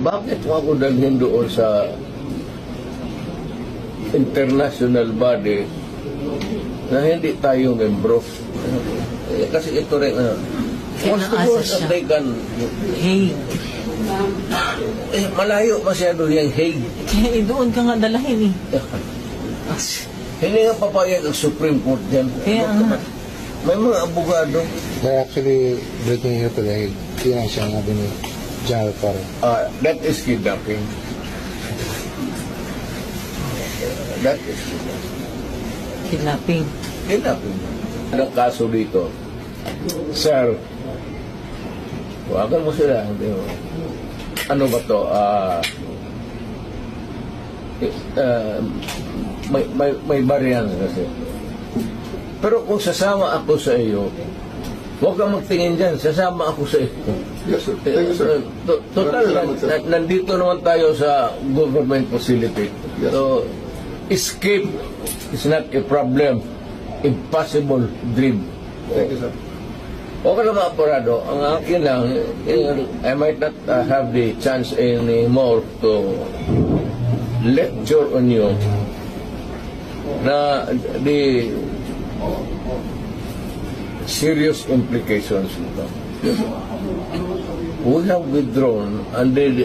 Bakit mo ako dalhin doon sa international body na hindi tayo membro? Kasi ito rin, once the doors are taken, Hague. malayo masyado yung Hague. Kaya doon ka nga dalahin Hindi nga papayag ang Supreme Court dyan. Kaya nga. May mga abogado. They're actually breaking here today. Yun ang siya nabi ni General Torre. That is kidnapping. That is Kidnapping. kidnapping. Ang kaso dito, sir, huwagan mo sila. Ano ba to? May bariyan kasi. Pero kung sasama ako sa iyo, huwag kang magtingin dyan, sasama ako sa iyo. Yes, sir. Thank you, sir. Total, nandito naman tayo sa government facility. Yes. So, escape is not a problem. Impossible dream. Thank you, sir. Okay naman, Apurado. Ang akin lang, I might not have the chance anymore to lecture on you na the serious implications nito. We have withdrawn under the